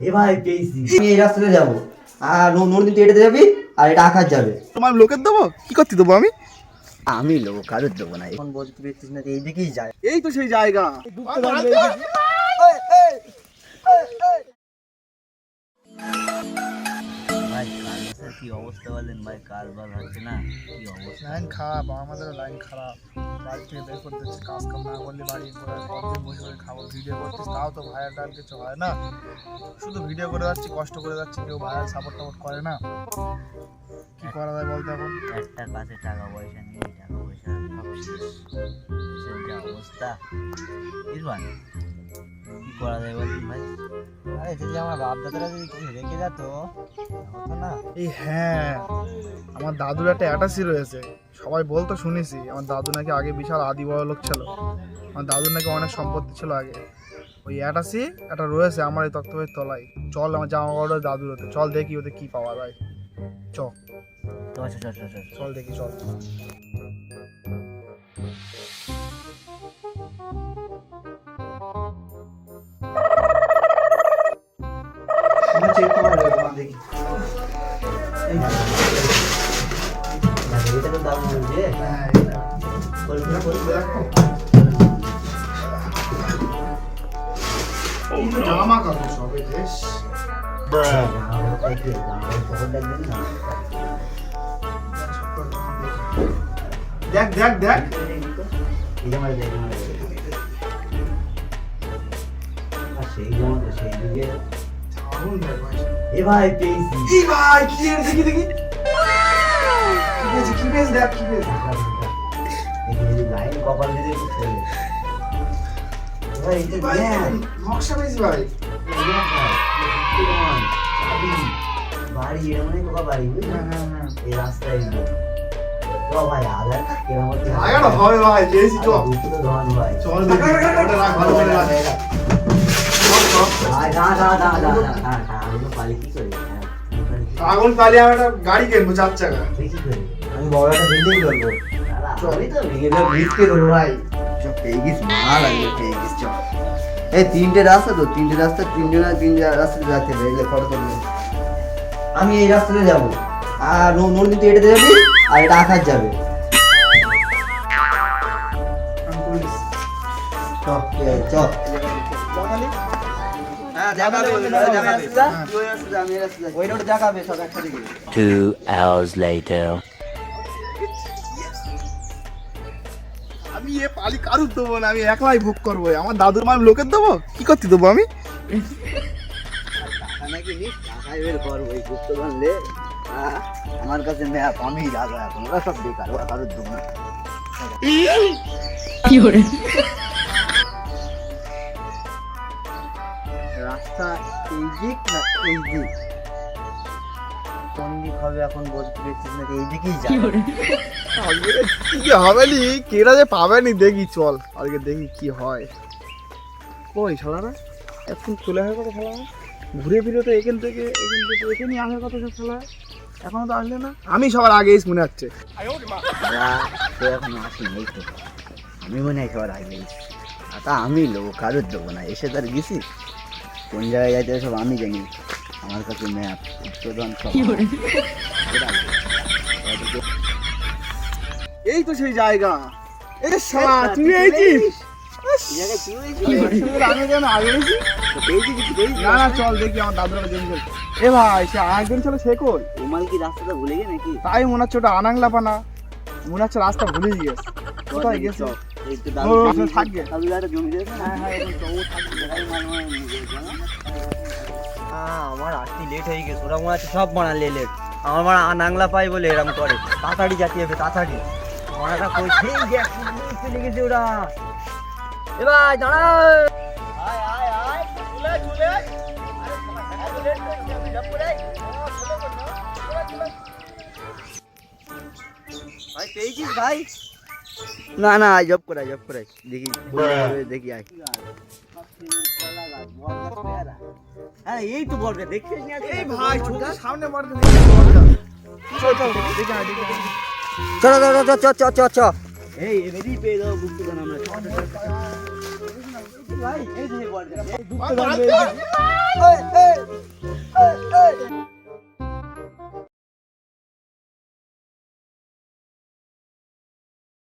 এ ভাই পেয়েছি। আমি এই রাস্তাতে যাবো আর নদীতে এটাতে যাবি আর এটা আকাশ যাবে। তোমার লোকের দেবো কি করতে দেবো আমি? আমি লোক কারোর দেবো না। এখন বলতে পেরেছিস না এই দিকেই যায়। এই তো সেই জায়গা। ভাই কার কি অবস্থা বলেন ভাই, কার বার হচ্ছে না, কি অবস্থা। লাইন খারাপ, আমাদের লাইন খারাপ। বাড়ি থেকে বের করতে হচ্ছে, কাজ কাম না করলে বাড়ি করে কতদিন বসে বসে খাবো। ভিডিও করতেছি তাও তো ভাইয়ের টান কিছু হয় না, শুধু ভিডিও করে যাচ্ছি, কষ্ট করে যাচ্ছি, কেউ ভাইয়ের সাপোর্ট টাপোর্ট করে না। কি করা যায় বলতে এখন? একটা কাছে টাকা পয়সা নেই, টাকা পয়সা সব শেষ। দেশের যা অবস্থা ইরফান, কি করা যায় বলুন ভাই। আরে যদি আমার বাপ দাদারা যদি কিছু রেখে যেত হতো না। এই হ্যাঁ, আমার দাদুর একটা অ্যাটাচি রয়েছে, সবাই বলতো শুনেছি। আমার দাদু নাকি আগে বিশাল আদি বড় লোক ছিল, আমার দাদুর নাকি অনেক সম্পত্তি ছিল আগে। ওই অ্যাটাচি একটা রয়েছে আমার এই তক্তপের তলায়। চল আমার জামা কাপড় দাদুর হতে, চল দেখি ওতে কি পাওয়া যায়। চল চল দেখি, চল। জামা কাপড় সবে দেশ। দেখ দেখ দেখ, সেই জন্য সেই যুগে এ ভাই পেয়েছি। কি ভাই কি এর দেখি দেখি কি পেয়েছি দেখ, কি পেয়েছি। লাইন কপাল দিয়ে একটু ফেলে ভাই, এটা ভাই নেন। নকশা পেয়েছি ভাই। বাড়ি এরকম কোকা বাড়ি বুঝলি, এই রাস্তায় তো ভাই আধার কেরাম আগানো হবে ভাই, পেয়েছি। চল ধন ভাই, চল দেখি, ওটা রাখ ভালো করে রাখ। আগুন পালিয়ে আমি একটা গাড়ি কিনবো 4 চাকা। আমি বড় একটা বিল্ডিং করবো। আমি তো ভেঙে দেবো, রিস্কে দেবো ভাই। সব পেয়ে গেছি, ভালো লাগবে পেয়ে গেছি। চল এই তিনটে রাস্তা তো, তিনটে রাস্তা রাস্তাতে যাচ্ছে ফটো তুলবে। আমি এই রাস্তাতে যাবো আর নদীতে এটাতে যাবি আর এটা আকাশ যাবে। চল Two hours later. আমি এ পালি কারুর দেবো না, আমি একলাই ভোগ করবো। আমার দাদুর মার লোকের দেবো কি করতে দেবো আমি? আমার কাছে ম্যাপ, আমি রাজা এখন, ওরা সব বেকার, ওরা কারোর দেবো না। রাস্তা এই দিক না এই দিক, কোন দিক হবে এখন বলতে পেরেছিস না, এই দিকেই যায়। কি হবে নি, কেরা যে পাবে নি দেখি। চল আজকে দেখি কি হয়। কই শালারা এখন চলে আসার কথা, শালারা ঘুরে ফিরে তো এখান থেকে এখানেই আসার কথা সব শালা, এখনো তো আসলে না। আমি সবার আগে মনে হচ্ছে। তো এখন আসিনি, এই তো আমি মনে হয় সবার আগে তা আমি লোক কারোর দেবো না। এসে তার গেছি, কোন জায়গায় যাইতে সব আমি জানি। আমার কাছে ম্যাপ উত্তোলন সব। এই তো সেই জায়গা। এই শালা তুই এইছিস? আমি কেন আগে এসেছি? না না চল দেখি আমার দাদুরা জমি। এ ভাই সে আরেকজন ছিল, সে কই? ওমাল কি রাস্তাটা ভুলে গে নাকি? তাই মনে হচ্ছে ওটা আনাংলা পানা, মনে হচ্ছে রাস্তা ভুলে গিয়েছে। কোথায় গেছে? থাকবে আমার আসতে লেট হয়ে গেছে, ওরা মনে হচ্ছে সব বানালে লেট। আমার মানে নাংলা পাই বলে এরকম করে, তাড়াতাড়ি যাতে হবে তাড়াতাড়ি। মানাটা কই সেই গ্যাস চলে গেছে ওরা। এ ভাই দাঁড়াও, ভাই পেয়েছিস ভাই? না না জব করাই দেখি দেখি আয়। হ্যাঁ এই তো বলবে দেখছিস না? এই ভাই সামনে মারতে চল এই এবারেই পেয়ে যাবো বুঝতে আমরা। ভাই এই যে বড় ভাই, ভাই, ভাই।